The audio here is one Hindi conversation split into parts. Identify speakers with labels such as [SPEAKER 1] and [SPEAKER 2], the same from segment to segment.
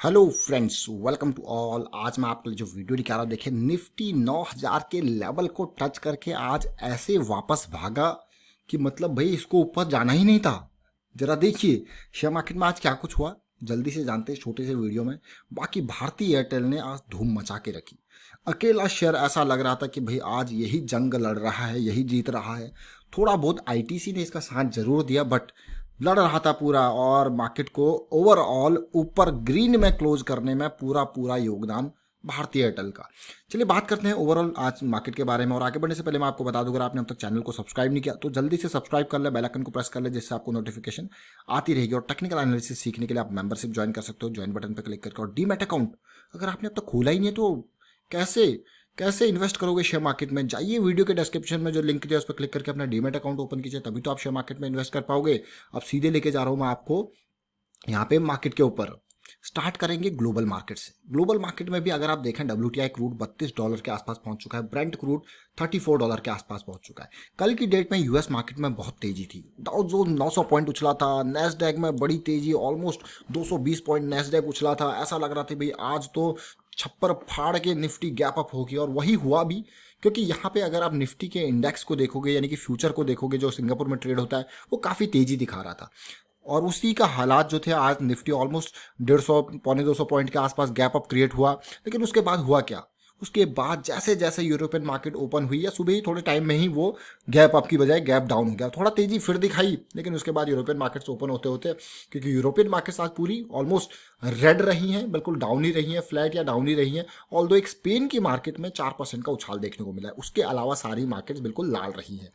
[SPEAKER 1] Hello friends, welcome to all. आज मैं आपके लिए जो वीडियो दिखा रहा हूँ, देखिए निफ्टी 9000 के लेवल को टच करके आज ऐसे वापस भागा कि मतलब भाई इसको ऊपर जाना ही नहीं था। जरा देखिए शेयर मार्केट में आज क्या कुछ हुआ, जल्दी से जानते हैं छोटे से वीडियो में। बाकी भारतीय एयरटेल ने आज धूम मचा के रखी। अकेला शेयर ऐसा लग रहा था कि भाई आज यही जंग लड़ रहा है, यही जीत रहा है। थोड़ा बहुत आईटीसी ने इसका साथ जरूर दिया, बट लड़ रहा था पूरा, और मार्केट को ओवरऑल ऊपर ग्रीन में क्लोज करने में पूरा पूरा योगदान भारतीय एयरटेल का। चलिए बात करते हैं ओवरऑल आज मार्केट के बारे में। और आगे बढ़ने से पहले मैं आपको बता दूं, अगर आपने अब तक चैनल को सब्सक्राइब नहीं किया तो जल्दी से सब्सक्राइब कर ले, बेल आइकन को प्रेस कर ले, जिससे आपको नोटिफिकेशन आती रहेगी। और टेक्निकल एनालिसिस सीखने के लिए आप मेंबरशिप ज्वाइन कर सकते हो, ज्वाइन बटन पर क्लिक करके। और डीमैट अकाउंट अगर आपने अब तक खोला ही नहीं है तो कैसे कैसे इन्वेस्ट करोगे शेयर मार्केट में? जाइए वीडियो के डिस्क्रिप्शन में जो लिंक दिया उस पर क्लिक करके अपना डीमैट अकाउंट ओपन कीजिए, तभी तो आप शेयर मार्केट में इन्वेस्ट कर पाओगे। अब सीधे लेके जा रहा हूं मैं आपको यहाँ पे मार्केट के ऊपर। स्टार्ट करेंगे ग्लोबल मार्केट से। ग्लोबल मार्केट में भी अगर आप देखें, WTI क्रूड $32 के आसपास पहुंच चुका है, ब्रेंट क्रूड $34 के आसपास पहुंच चुका है। कल की डेट में यूएस मार्केट में बहुत तेजी थी। डाउ जोन्स 900 पॉइंट उछला था, नेस्डैक में बड़ी तेजी, ऑलमोस्ट 220 पॉइंट नेस्डैक उछला था। ऐसा लग रहा था भाई आज तो छप्पर फाड़ के निफ्टी गैप अप होगी, और वही हुआ भी। क्योंकि यहाँ पे अगर आप निफ्टी के इंडेक्स को देखोगे, यानी कि फ्यूचर को देखोगे जो सिंगापुर में ट्रेड होता है, वो काफ़ी तेजी दिखा रहा था। और उसी का हालात जो थे, आज निफ्टी ऑलमोस्ट 150 पौने 200 पॉइंट के आसपास गैप अप क्रिएट हुआ। लेकिन उसके बाद हुआ क्या? उसके बाद जैसे जैसे यूरोपियन मार्केट ओपन हुई, या सुबह ही थोड़े टाइम में ही वो गैप अप की बजाय गैप डाउन हो गया। थोड़ा तेजी फिर दिखाई, लेकिन उसके बाद यूरोपियन मार्केट्स ओपन होते होते, क्योंकि यूरोपियन मार्केट्स आज पूरी ऑलमोस्ट रेड रही हैं, बिल्कुल डाउन ही रही हैं, फ्लैट या डाउन ही रही हैं। ऑल्दो एक स्पेन की मार्केट में 4% का उछाल देखने को मिला है, उसके अलावा सारी मार्केट्स बिल्कुल लाल रही हैं।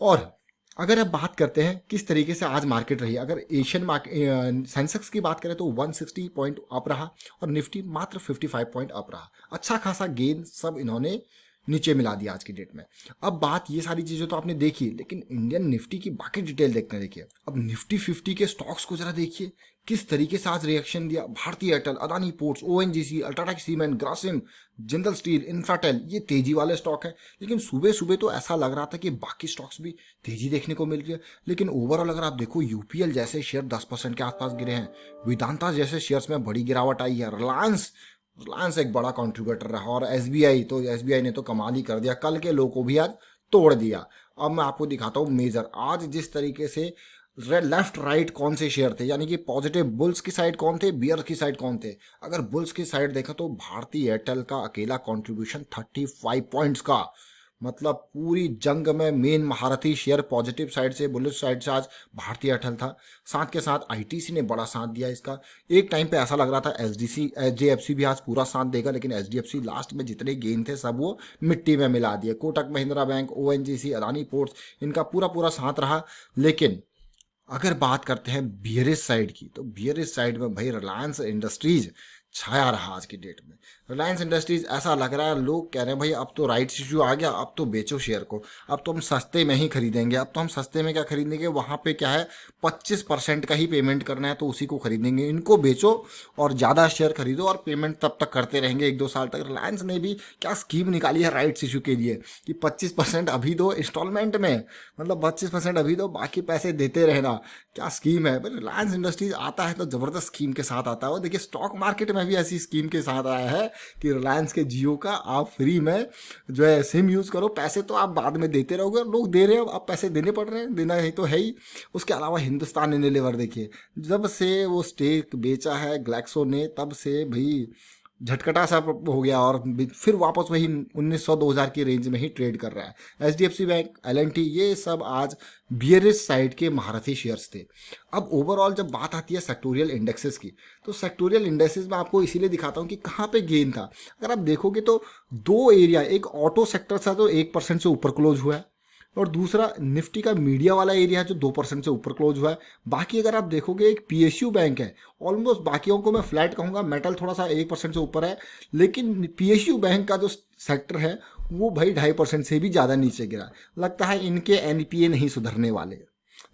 [SPEAKER 1] और अगर अब बात करते हैं किस तरीके से आज मार्केट रही, अगर एशियन मार्केट सेंसेक्स की बात करें तो 160 पॉइंट अप रहा, और निफ्टी मात्र 55 पॉइंट अप रहा। अच्छा खासा गेन सब इन्होंने नीचे मिला दिया आज की डेट में। अब बात, ये सारी चीजें तो आपने देखी, लेकिन इंडियन निफ्टी की बाकी डिटेल देखते हैं। देखिए अब निफ्टी 50 के स्टॉक्स को जरा देखिए किस तरीके से आज रिएक्शन दिया। भारतीय Airtel, Adani ports, ONGC, UltraTech cement, Grasim, Jindal steel, Infratel, ये तेजी वाले स्टॉक हैं। लेकिन सुबह सुबह तो ऐसा लग रहा था कि बाकी स्टॉक्स भी तेजी देखने को मिल रही है। लेकिन ओवरऑल अगर आप देखो, यूपीएल जैसे शेयर 10% के आसपास गिरे हैं, वेदांता जैसे शेयर्स में बड़ी गिरावट आई है, रिलायंस एक बड़ा कंट्रीब्यूटर रहा, और एसबीआई ने तो कमाल ही कर दिया, कल के लो को भी आज तोड़ दिया। अब मैं आपको दिखाता हूँ मेजर आज जिस तरीके से लेफ्ट राइट कौन से शेयर थे, यानी कि पॉजिटिव बुल्स की साइड कौन थे, बियर की साइड कौन थे। अगर बुल्स की साइड देखा तो भारतीय एयरटेल का अकेला कंट्रीब्यूशन 35 पॉइंट्स का, मतलब पूरी जंग में मेन महारथी शेयर पॉजिटिव साइड से, बुलिश साइड से आज भारतीय एयरटेल था। साथ के साथ आईटीसी ने बड़ा साथ दिया इसका। एक टाइम पे ऐसा लग रहा था एचडीएफसी भी आज पूरा साथ देगा, लेकिन एचडीएफसी लास्ट में जितने गेन थे सब वो मिट्टी में मिला दिए। Kotak Mahindra bank, ONGC, Adani ports, इनका पूरा पूरा साथ रहा। लेकिन अगर बात करते हैं बियरिश साइड की, तो बियरिश साइड में भाई रिलायंस इंडस्ट्रीज छाया रहा आज की डेट में। रिलायंस इंडस्ट्रीज ऐसा लग रहा है, लोग कह रहे हैं भाई अब तो राइट्स इश्यू आ गया, अब तो बेचो शेयर को, अब तो हम सस्ते में ही खरीदेंगे। अब तो हम सस्ते में क्या खरीदेंगे, वहाँ पे क्या है 25% का ही पेमेंट करना है, तो उसी को खरीदेंगे। इनको बेचो और ज़्यादा शेयर खरीदो, और पेमेंट तब तक करते रहेंगे 1-2 साल तक। रिलायंस ने भी क्या स्कीम निकाली है राइट्स इशू के लिए कि 25% अभी दो इंस्टॉलमेंट में, मतलब 25% अभी दो, बाकी पैसे देते रहना। क्या स्कीम है भाई! रिलायंस इंडस्ट्रीज आता है तो जबरदस्त स्कीम के साथ आता है। वो देखिए स्टॉक मार्केट में भी ऐसी स्कीम के साथ आया है कि रिलायंस के जियो का आप फ्री में जो है सिम यूज करो, पैसे तो आप बाद में देते रहोगे, और लोग दे रहे हो, आप पैसे देने पड़ रहे हैं, देना ही तो है ही। उसके अलावा हिंदुस्तान यूनिलीवर देखिए, जब से वो स्टेक बेचा है ग्लैक्सो ने, तब से भाई झटकटा सा हो गया, और फिर वापस वही 1900-2000 की रेंज में ही ट्रेड कर रहा है। एचडीएफसी बैंक, एलएनटी, ये सब आज बियरिश साइड के महारथी शेयर्स थे। अब ओवरऑल जब बात आती है सेक्टोरियल इंडेक्सेस की, तो सेक्टोरियल इंडेक्सेस में आपको इसीलिए दिखाता हूँ कि कहाँ पे गेन था। अगर आप देखोगे तो दो एरिया, एक ऑटो सेक्टर था जो 1% से ऊपर क्लोज हुआ है, और दूसरा निफ्टी का मीडिया वाला एरिया है जो 2% से ऊपर क्लोज हुआ है। बाकी अगर आप देखोगे, एक पीएसयू बैंक है, ऑलमोस्ट बाकियों को मैं फ्लैट कहूँगा, मेटल थोड़ा सा 1% से ऊपर है, लेकिन पीएसयू बैंक का जो सेक्टर है वो भाई 2.5% से भी ज़्यादा नीचे गिरा। लगता है इनके एनपीए नहीं सुधरने वाले।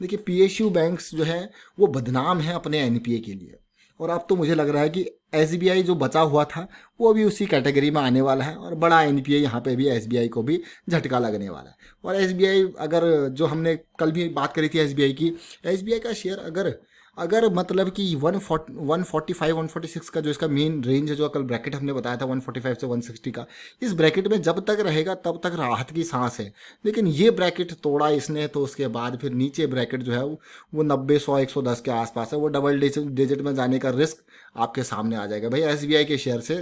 [SPEAKER 1] देखिए पीएसयू बैंक्स जो है वो बदनाम है अपने एनपीए के लिए, और अब तो मुझे लग रहा है कि एसबीआई जो बचा हुआ था वो भी उसी कैटेगरी में आने वाला है, और बड़ा एनपीए यहाँ पे भी एसबीआई को भी झटका लगने वाला है। और एसबीआई, अगर जो हमने कल भी बात करी थी एसबीआई की, एसबीआई का शेयर अगर अगर मतलब कि 145 146 का जो इसका मेन रेंज है, जो कल ब्रैकेट हमने बताया था 145 से 160 का, इस ब्रैकेट में जब तक रहेगा तब तक राहत की सांस है। लेकिन ये ब्रैकेट तोड़ा इसने तो उसके बाद फिर नीचे ब्रैकेट जो है वो 90 100 110 के आसपास है। वो डबल डिजिट में जाने का रिस्क आपके सामने आ जाएगा। भाई एसबीआई के शेयर से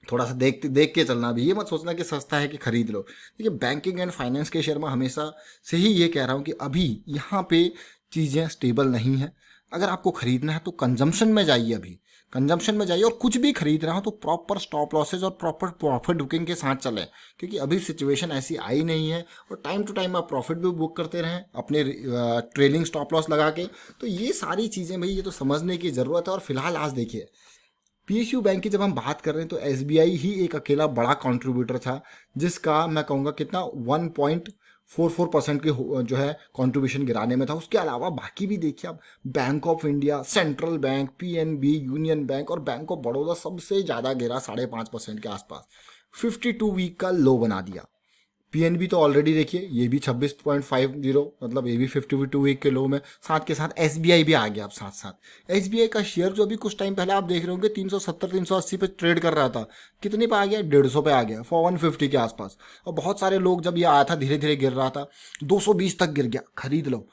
[SPEAKER 1] थोड़ा सा देख के चलना भी, ये मत सोचना कि सस्ता है कि खरीद लो। देखिए बैंकिंग एंड फाइनेंस के शेयर में हमेशा से ही ये कह रहा हूँ कि अभी यहाँ पे चीज़ें स्टेबल नहीं है। अगर आपको खरीदना है तो कंजम्पशन में जाइए, अभी कंजम्पशन में जाइए, और कुछ भी खरीद रहा हो तो प्रॉपर स्टॉप लॉसेज और प्रॉपर प्रॉफिट बुकिंग के साथ चलें, क्योंकि अभी सिचुएशन ऐसी आई नहीं है। और टाइम टू टाइम आप प्रॉफिट भी बुक करते रहें अपने ट्रेलिंग स्टॉप लॉस लगा के। तो ये सारी चीज़ें भाई ये तो समझने की ज़रूरत है। और फिलहाल आज देखिए पीएसयू बैंक की जब हम बात कर रहे हैं तो एसबीआई ही एक अकेला बड़ा कंट्रीब्यूटर था, जिसका मैं कहूँगा कितना 1.44% के जो है कंट्रीब्यूशन गिराने में था। उसके अलावा बाकी भी देखिए आप, bank of India, central bank, PNB, union bank और बैंक ऑफ बड़ौदा सबसे ज़्यादा गिरा 5.5% के आसपास, 52 वीक का लो बना दिया। पीएनबी तो ऑलरेडी देखिए ये भी 26.50, मतलब ये भी 52 वीक के लो में। साथ के साथ एसबीआई भी आ गया। अब साथ साथ एसबीआई का शेयर जो अभी कुछ टाइम पहले आप देख रहे होंगे 370 380 पे ट्रेड कर रहा था, कितने पे आ गया, 150 पे आ गया, 150 के आसपास। और बहुत सारे लोग जब ये आया था धीरे धीरे गिर रहा था, 220 तक गिर गया, खरीद लो।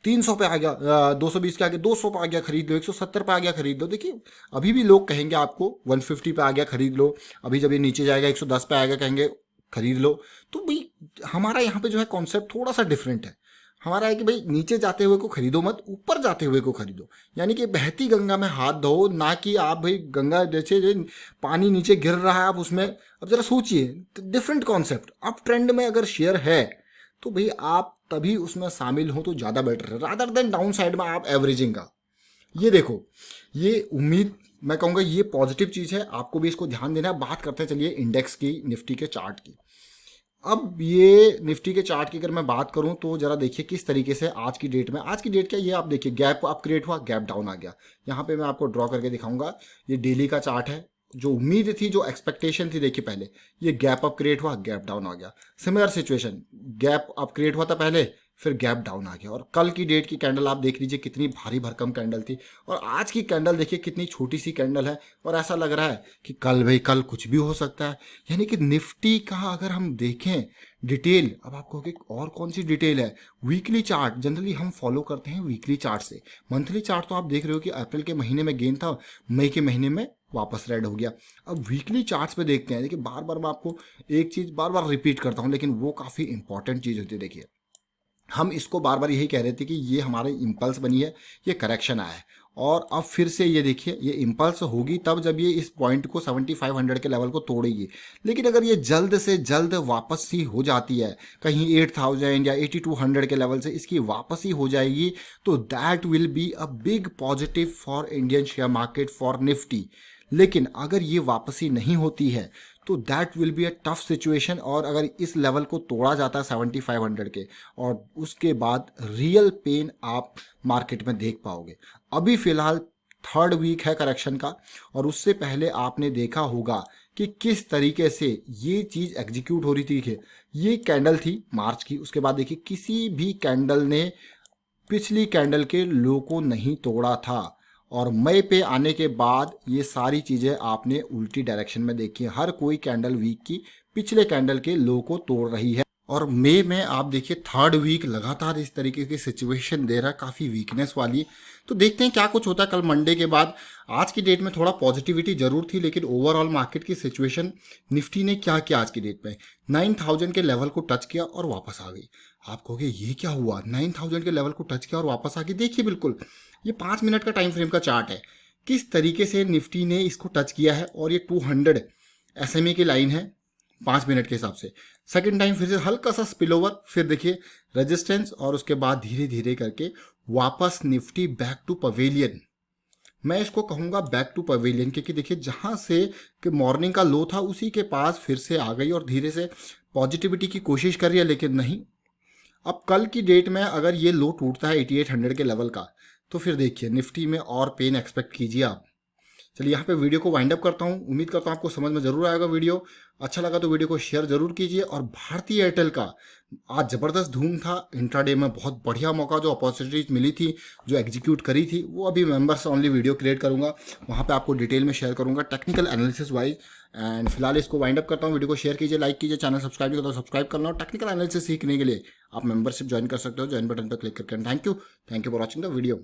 [SPEAKER 1] 300 पे आ गया, 220 के आगे 200 पे आ गया, खरीद लो। 170 पे आ गया, खरीद लो। देखिए अभी भी लोग कहेंगे आपको 150 पे आ गया, खरीद लो। अभी जब ये नीचे जाएगा 110 पे आएगा, कहेंगे खरीद लो। तो भाई हमारा यहाँ पे जो है कॉन्सेप्ट थोड़ा सा डिफरेंट है। हमारा है कि भाई नीचे जाते हुए को खरीदो मत, ऊपर जाते हुए को खरीदो। यानी कि बहती गंगा में हाथ धो, ना कि आप भाई गंगा जैसे जो पानी नीचे गिर रहा है आप उसमें। अब जरा सोचिए, डिफरेंट कॉन्सेप्ट। अप ट्रेंड में अगर शेयर है तो भाई आप तभी उसमें शामिल हो तो ज़्यादा बेटर है, रादर देन डाउन साइड में आप एवरेजिंग का। ये देखो, ये उम्मीद मैं कहूँगा ये पॉजिटिव चीज़ है, आपको भी इसको ध्यान देना है। बात करते हैं चलिए इंडेक्स की, निफ्टी के चार्ट की। अब ये निफ्टी के चार्ट की अगर मैं बात करूं तो जरा देखिए किस तरीके से आज की डेट में, आज की डेट क्या, ये आप देखिए गैप अप क्रिएट हुआ, गैप डाउन आ गया। यहाँ पे मैं आपको ड्रॉ करके दिखाऊंगा, ये डेली का चार्ट है। जो उम्मीद थी, जो एक्सपेक्टेशन थी, देखिए पहले ये गैप अप क्रिएट हुआ, गैप डाउन आ गया। Similar situation, gap up create हुआ था पहले, फिर गैप डाउन आ गया। और कल की डेट की कैंडल आप देख लीजिए कितनी भारी भरकम कैंडल थी, और आज की कैंडल देखिए कितनी छोटी सी कैंडल है। और ऐसा लग रहा है कि कल भाई कल कुछ भी हो सकता है। यानी कि निफ्टी का अगर हम देखें डिटेल, अब आपको कि और कौन सी डिटेल है, वीकली चार्ट जनरली हम फॉलो करते हैं वीकली चार्ट से। मंथली चार्ट तो आप देख रहे हो कि अप्रैल के महीने में गेन था, मई के महीने में वापस रेड हो गया। अब वीकली चार्ट्स पे देखते हैं। देखिए बार बार मैं आपको एक चीज़ बार बार रिपीट करता हूँ, लेकिन वो काफ़ी इंपॉर्टेंट चीज़ होती है। देखिए हम इसको बार बार यही कह रहे थे कि ये हमारी इम्पल्स बनी है, ये करेक्शन आया है। और अब फिर से ये देखिए ये इम्पल्स होगी तब जब ये इस पॉइंट को 7500 के लेवल को तोड़ेगी। लेकिन अगर ये जल्द से जल्द वापसी हो जाती है कहीं 8000 या 8200 के लेवल से इसकी वापसी हो जाएगी, तो that will be a big positive for Indian share market, for Nifty. लेकिन अगर ये वापसी नहीं होती है तो that will be a tough situation. और अगर इस लेवल को तोड़ा जाता है 7500 के, और उसके बाद रियल पेन आप मार्केट में देख पाओगे। अभी फिलहाल थर्ड वीक है करेक्शन का, और उससे पहले आपने देखा होगा कि किस तरीके से ये चीज़ एग्जीक्यूट हो रही थी। कि ये कैंडल थी मार्च की, उसके बाद देखिए किसी भी कैंडल ने पिछली कैंडल के लो को नहीं तोड़ा था। और मई पे आने के बाद ये सारी चीज़ें आपने उल्टी डायरेक्शन में देखी है। हर कोई कैंडल वीक की पिछले कैंडल के लो को तोड़ रही है। और मई में आप देखिए थर्ड वीक लगातार इस तरीके की सिचुएशन दे रहा है, काफ़ी वीकनेस वाली। तो देखते हैं क्या कुछ होता है कल मंडे के बाद। आज की डेट में थोड़ा पॉजिटिविटी जरूर थी, लेकिन ओवरऑल मार्केट की सिचुएशन, निफ्टी ने क्या किया आज की डेट में, 9000 के लेवल को टच किया और वापस आ गई। आप कहोगे ये क्या हुआ, 9000 के लेवल को टच किया और वापस आ गई। देखिए बिल्कुल ये 5 मिनट का टाइम फ्रेम का चार्ट है, किस तरीके से निफ्टी ने इसको टच किया है। और ये 200 एसएमए की लाइन है 5 मिनट के हिसाब से। सेकंड टाइम फिर से हल्का सा स्पिल ओवर, फिर देखिए रेजिस्टेंस, और उसके बाद धीरे धीरे करके वापस निफ्टी बैक टू पवेलियन। मैं इसको कहूँगा बैक टू पवेलियन, क्योंकि देखिए जहाँ से कि मॉर्निंग का लो था उसी के पास फिर से आ गई और धीरे से पॉजिटिविटी की कोशिश कर रही है, लेकिन नहीं। अब कल की डेट में अगर ये लो टूटता है 8800 के लेवल का, तो फिर देखिए निफ्टी में और पेन एक्सपेक्ट कीजिए आप। चलिए यहाँ पे वीडियो को वाइंड अप करता हूँ। उम्मीद करता हूँ आपको समझ में जरूर आएगा वीडियो। अच्छा लगा तो वीडियो को शेयर जरूर कीजिए। और भारतीय एयरटेल का आज ज़बरदस्त धूम था इंट्राडे में, बहुत बढ़िया मौका जो अपॉर्चुनिटीज मिली थी, जो एग्जीक्यूट करी थी, वो अभी मेंबर्स ओनली वीडियो क्रिएट करूँगा, वहाँ पे आपको डिटेल में शेयर करूँगा टेक्निकल एनालिसिस वाइज। एंड फिलहाल इसको वाइंड अप करता हूँ। वीडियो को शेयर कीजिए, लाइक कीजिए, चैनल सब्सक्राइब नहीं करता सब्सक्राइब करना। और टेक्निकल एनालिसिस सीखने के लिए आप मेंबरशिप ज्वाइन कर सकते हो, ज्वाइन बटन पर क्लिक करके। Thank you for watching the video.